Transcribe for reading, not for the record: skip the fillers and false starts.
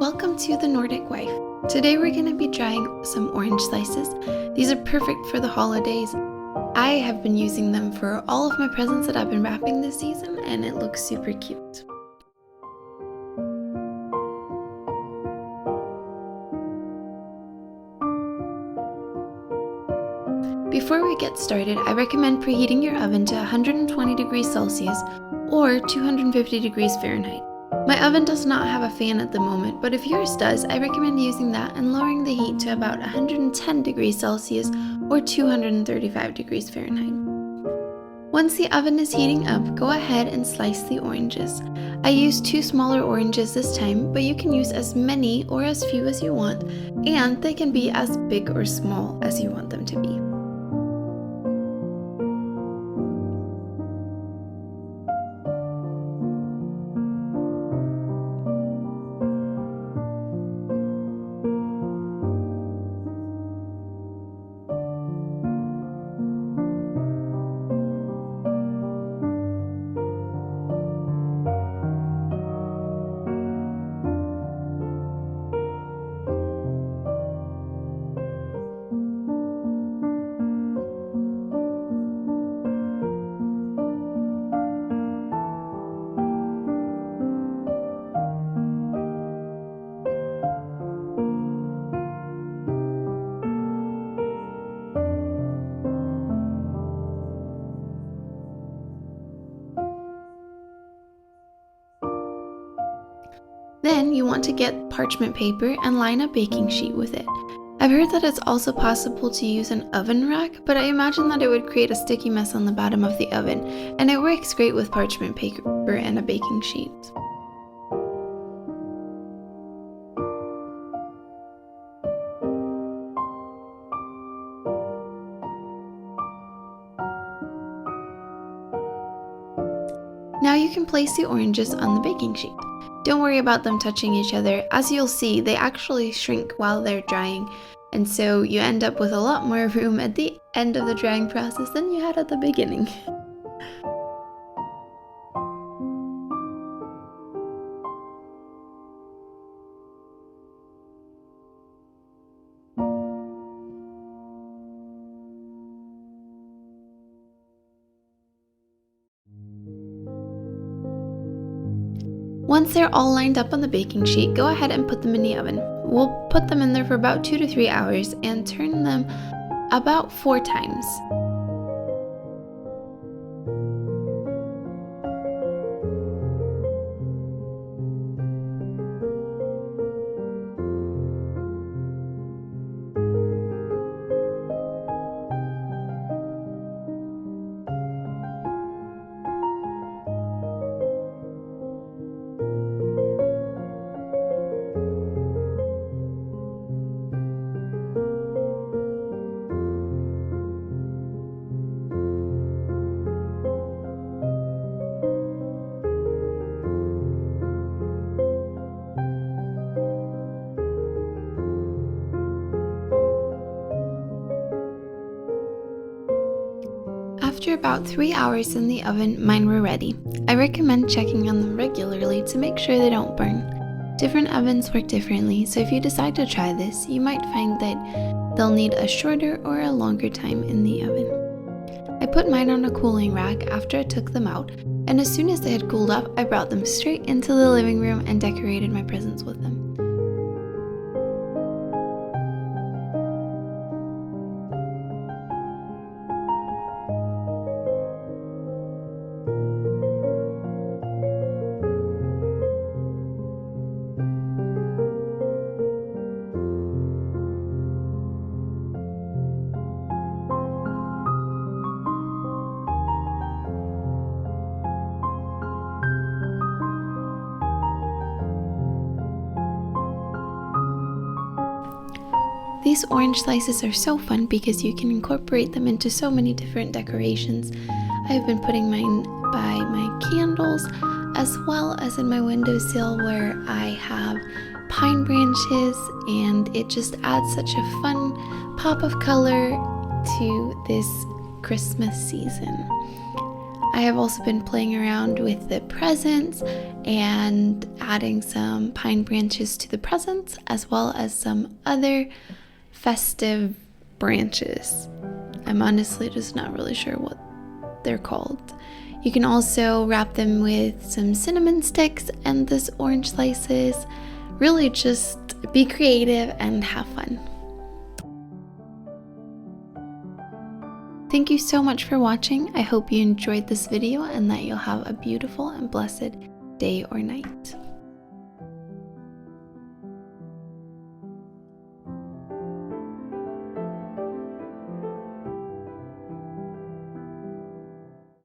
Welcome to the Nordic wife. Today we're going to be drying some orange slices. These are perfect for the holidays. I have been using them for all of my presents that I've been wrapping this season, and it looks super cute. Before we get started, I recommend preheating your oven to 120 degrees Celsius or 250 degrees Fahrenheit. My oven does not have a fan at the moment, but if yours does, I recommend using that and lowering the heat to about 110 degrees Celsius or 235 degrees Fahrenheit. Once the oven is heating up, go ahead and slice the oranges. I used 2 smaller oranges this time, but you can use as many or as few as you want, and they can be as big or small as you want them to be. Then you want to get parchment paper and line a baking sheet with it. I've heard that it's also possible to use an oven rack, but I imagine that it would create a sticky mess on the bottom of the oven, and it works great with parchment paper and a baking sheet. Now you can place the oranges on the baking sheet. Don't worry about them touching each other. As you'll see, they actually shrink while they're drying, and so you end up with a lot more room at the end of the drying process than you had at the beginning. Once they're all lined up on the baking sheet, go ahead and put them in the oven. We'll put them in there for about 2 to 3 hours and turn them about 4 times. After about 3 hours in the oven, mine were ready. I recommend checking on them regularly to make sure they don't burn. Different ovens work differently, so if you decide to try this, you might find that they'll need a shorter or a longer time in the oven. I put mine on a cooling rack after I took them out, and as soon as they had cooled off, I brought them straight into the living room and decorated my presents with them. These orange slices are so fun because you can incorporate them into so many different decorations. I've been putting mine by my candles as well as in my windowsill where I have pine branches, and it just adds such a fun pop of color to this Christmas season. I have also been playing around with the presents and adding some pine branches to the presents, as well as some other festive branches. I'm honestly just not really sure what they're called. You can also wrap them with some cinnamon sticks and this orange slices. Really just be creative and have fun. Thank you so much for watching. I hope you enjoyed this video and that you'll have a beautiful and blessed day or night.